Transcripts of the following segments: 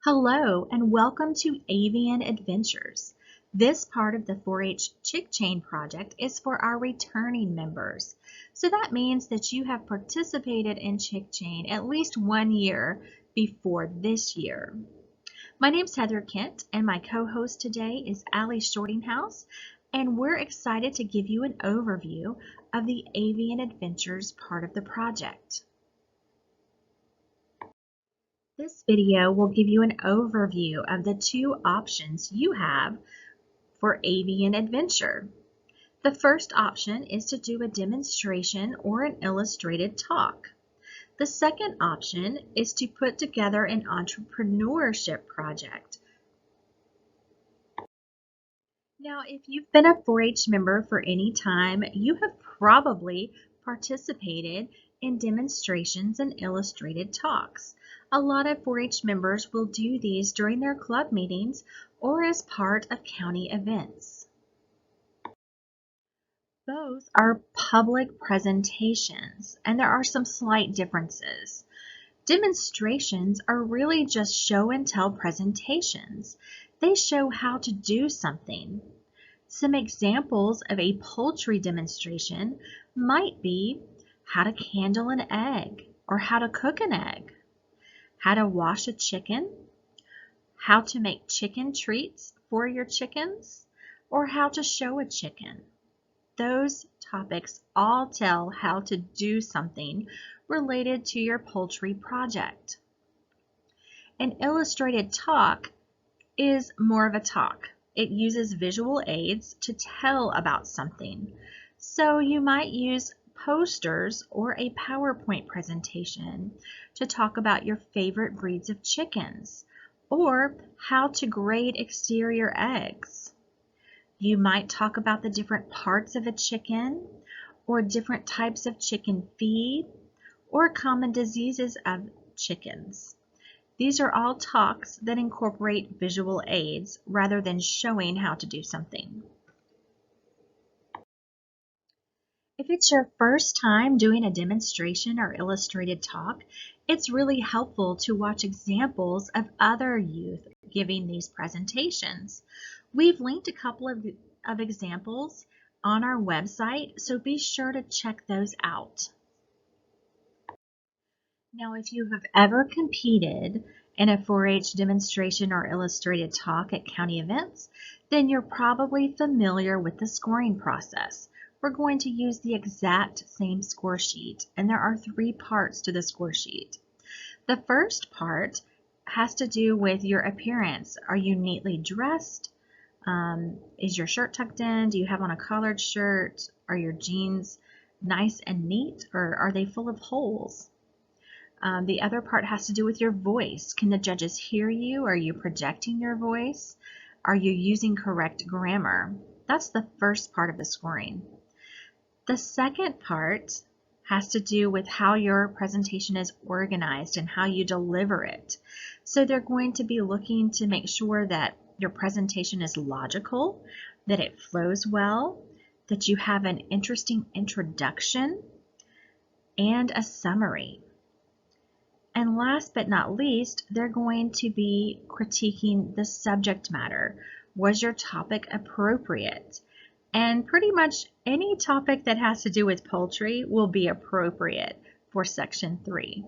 Hello and welcome to Avian Adventures. This part of the 4-H Chick Chain project is for our returning members. So that means that you have participated in Chick Chain at least 1 year before this year. My name's Heather Kent and my co-host today is Allie Shortinghouse, and we're excited to give you an overview of the Avian Adventures part of the project. This video will give you an overview of the two options you have for Avian Adventure. The first option is to do a demonstration or an illustrated talk. The second option is to put together an entrepreneurship project. Now, if you've been a 4-H member for any time, you have probably participated in demonstrations and illustrated talks. A lot of 4-H members will do these during their club meetings or as part of county events. Both are public presentations, and there are some slight differences. Demonstrations are really just show and tell presentations. They show how to do something. Some examples of a poultry demonstration might be how to candle an egg or how to cook an egg, how to wash a chicken, how to make chicken treats for your chickens, or how to show a chicken. Those topics all tell how to do something related to your poultry project. An illustrated talk is more of a talk. It uses visual aids to tell about something. So you might use posters or a PowerPoint presentation to talk about your favorite breeds of chickens or how to grade exterior eggs. You might talk about the different parts of a chicken or different types of chicken feed or common diseases of chickens. These are all talks that incorporate visual aids rather than showing how to do something. If it's your first time doing a demonstration or illustrated talk, it's really helpful to watch examples of other youth giving these presentations. We've linked a couple of examples on our website, so be sure to check those out. Now, if you have ever competed in a 4-H demonstration or illustrated talk at county events, then you're probably familiar with the scoring process. We're going to use the exact same score sheet, and there are 3 parts to the score sheet. The first part has to do with your appearance. Are you neatly dressed? Is your shirt tucked in? Do you have on a collared shirt? Are your jeans nice and neat, or are they full of holes? The other part has to do with your voice. Can the judges hear you? Are you projecting your voice? Are you using correct grammar? That's the first part of the scoring. The second part has to do with how your presentation is organized and how you deliver it. So they're going to be looking to make sure that your presentation is logical, that it flows well, that you have an interesting introduction, and a summary. And last but not least, they're going to be critiquing the subject matter. Was your topic appropriate? And pretty much any topic that has to do with poultry will be appropriate for Section 3.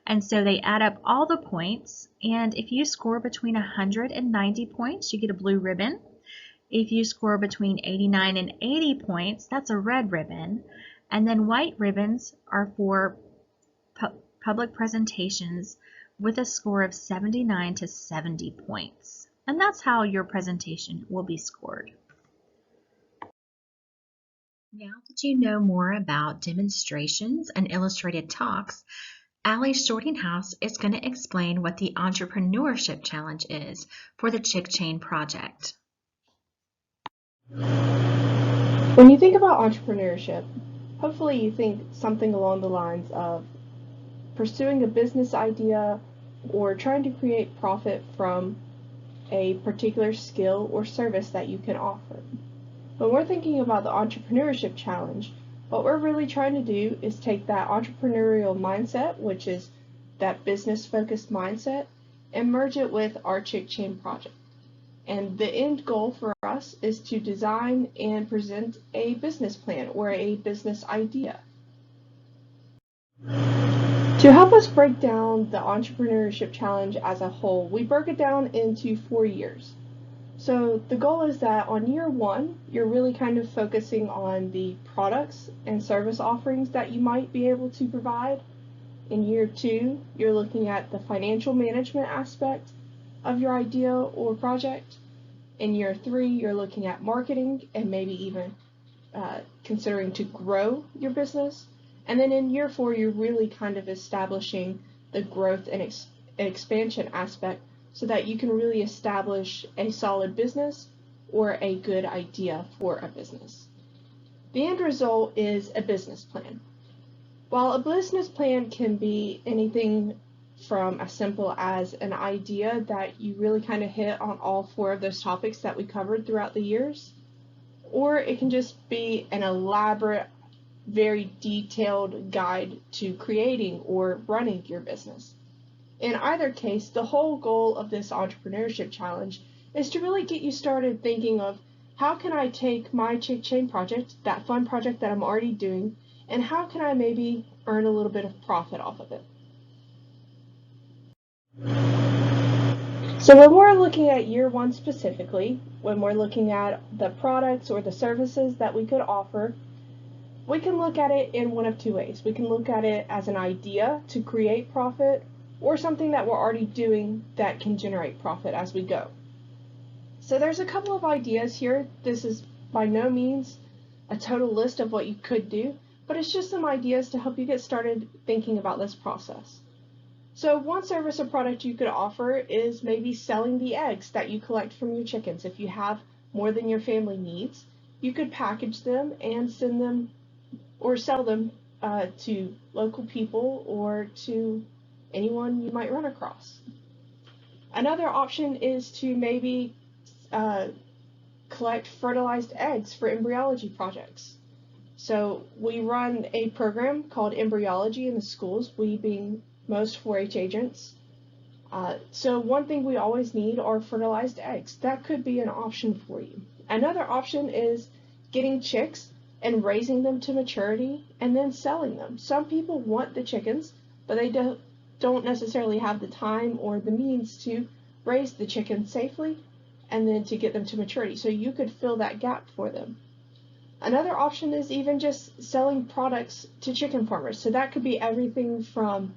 And so they add up all the points, and if you score between 100 and 90 points, you get a blue ribbon. If you score between 89 and 80 points, that's a red ribbon. And then white ribbons are for public presentations with a score of 79 to 70 points. And that's how your presentation will be scored. Now that you know more about demonstrations and illustrated talks, Allie Shortinghouse is going to explain what the Entrepreneurship Challenge is for the Chick Chain project. When you think about entrepreneurship, hopefully you think something along the lines of pursuing a business idea or trying to create profit from a particular skill or service that you can offer. When we're thinking about the Entrepreneurship Challenge, what we're really trying to do is take that entrepreneurial mindset, which is that business-focused mindset, and merge it with our chick chain project. And the end goal for us is to design and present a business plan or a business idea. To help us break down the Entrepreneurship Challenge as a whole, we broke it down into 4 years. So the goal is that on year 1, you're really kind of focusing on the products and service offerings that you might be able to provide. In year 2, you're looking at the financial management aspect of your idea or project. In year 3, you're looking at marketing and maybe even considering to grow your business. And then in year 4, you're really kind of establishing the growth and expansion aspect so that you can really establish a solid business or a good idea for a business. The end result is a business plan. While a business plan can be anything from as simple as an idea that you really kind of hit on all 4 of those topics that we covered throughout the years, or it can just be an elaborate, very detailed guide to creating or running your business. In either case, the whole goal of this Entrepreneurship Challenge is to really get you started thinking of how can I take my chick chain project, that fun project that I'm already doing, and how can I maybe earn a little bit of profit off of it. So when we're looking at year 1 specifically, when we're looking at the products or the services that we could offer, we can look at it in one of 2 ways. We can look at it as an idea to create profit, or something that we're already doing that can generate profit as we go. So there's a couple of ideas here. This is by no means a total list of what you could do, but it's just some ideas to help you get started thinking about this process. So one service or product you could offer is maybe selling the eggs that you collect from your chickens. If you have more than your family needs, you could package them and send them or sell them to local people or to anyone you might run across. Another option is to maybe collect fertilized eggs for embryology projects. So we run a program called embryology in the schools, we being most 4-H agents. So one thing we always need are fertilized eggs. That could be an option for you. Another option is getting chicks and raising them to maturity and then selling them. Some people want the chickens, but they don't necessarily have the time or the means to raise the chickens safely and then to get them to maturity. So you could fill that gap for them. Another option is even just selling products to chicken farmers. So that could be everything from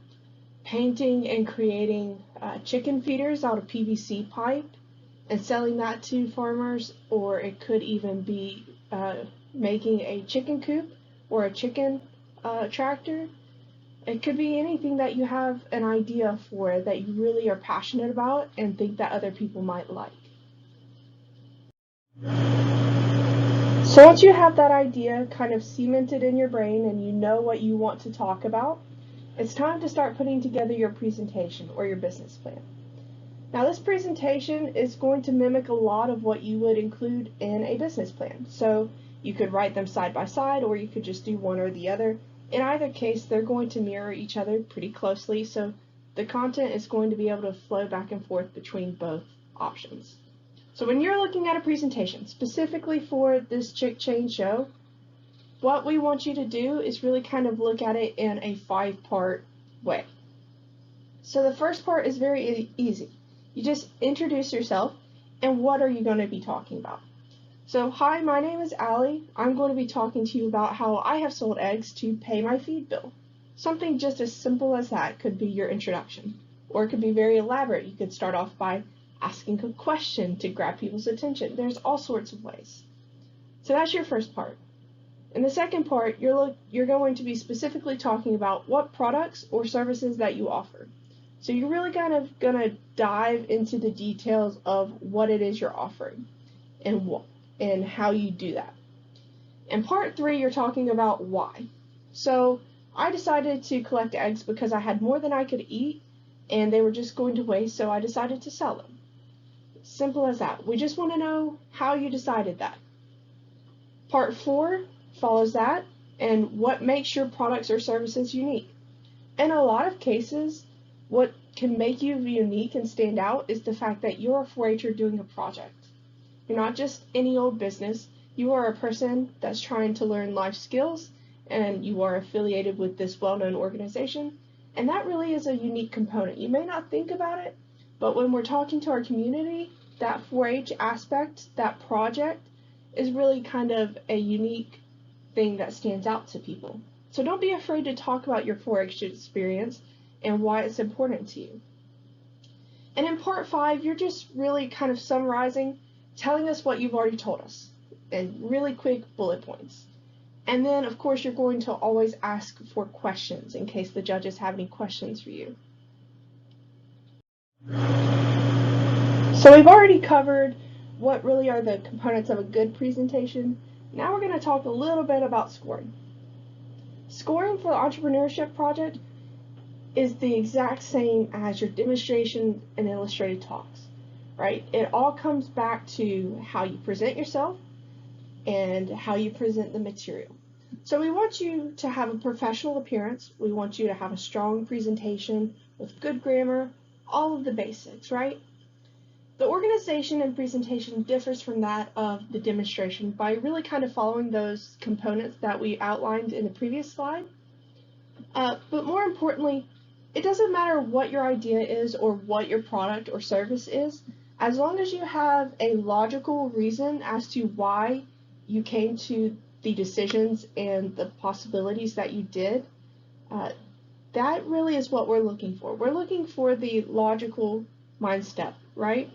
painting and creating chicken feeders out of PVC pipe and selling that to farmers, or it could even be making a chicken coop or a chicken tractor. It could be anything that you have an idea for that you really are passionate about and think that other people might like. So once you have that idea kind of cemented in your brain and you know what you want to talk about, it's time to start putting together your presentation or your business plan. Now this presentation is going to mimic a lot of what you would include in a business plan. So you could write them side by side, or you could just do one or the other. In either case, they're going to mirror each other pretty closely, so the content is going to be able to flow back and forth between both options. So when you're looking at a presentation specifically for this chick chain show, what we want you to do is really kind of look at it in a 5-part way. So the first part is very easy. You just introduce yourself and what are you going to be talking about. So, hi, my name is Allie. I'm going to be talking to you about how I have sold eggs to pay my feed bill. Something just as simple as that could be your introduction. Or it could be very elaborate. You could start off by asking a question to grab people's attention. There's all sorts of ways. So that's your first part. In the second part, you're going to be specifically talking about what products or services that you offer. So you're really kind of going to dive into the details of what it is you're offering and how you do that. In part 3, you're talking about why. So I decided to collect eggs because I had more than I could eat and they were just going to waste, so I decided to sell them. Simple as that. We just want to know how you decided that. Part 4 follows that and what makes your products or services unique. In a lot of cases, what can make you unique and stand out is the fact that you're a 4-H'er doing a project. You're not just any old business. You are a person that's trying to learn life skills, and you are affiliated with this well-known organization, and that really is a unique component. You may not think about it, but when we're talking to our community, that 4-H aspect, that project, is really kind of a unique thing that stands out to people. So don't be afraid to talk about your 4-H experience and why it's important to you. And in part 5, you're just really kind of summarizing, telling us what you've already told us in really quick bullet points. And then, of course, you're going to always ask for questions in case the judges have any questions for you. So we've already covered what really are the components of a good presentation. Now we're going to talk a little bit about scoring. Scoring for the entrepreneurship project is the exact same as your demonstration and illustrated talks, right? It all comes back to how you present yourself and how you present the material. So we want you to have a professional appearance. We want you to have a strong presentation with good grammar, all of the basics, right? The organization and presentation differs from that of the demonstration by really kind of following those components that we outlined in the previous slide. But more importantly, it doesn't matter what your idea is or what your product or service is, as long as you have a logical reason as to why you came to the decisions and the possibilities that you did, that really is what we're looking for. We're looking for the logical mind step, right?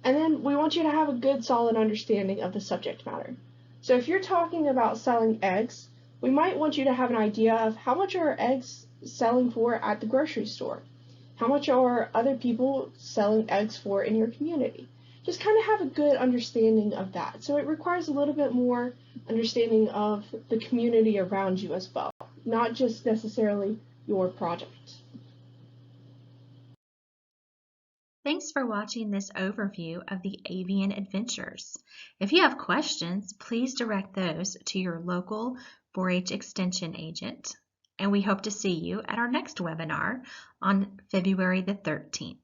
And then we want you to have a good, solid understanding of the subject matter. So if you're talking about selling eggs, we might want you to have an idea of how much are eggs selling for at the grocery store? How much are other people selling eggs for in your community? Just kind of have a good understanding of that. So it requires a little bit more understanding of the community around you as well, not just necessarily your project. Thanks for watching this overview of the Avian Adventures. If you have questions, please direct those to your local 4-H Extension agent, and we hope to see you at our next webinar on February the 13th.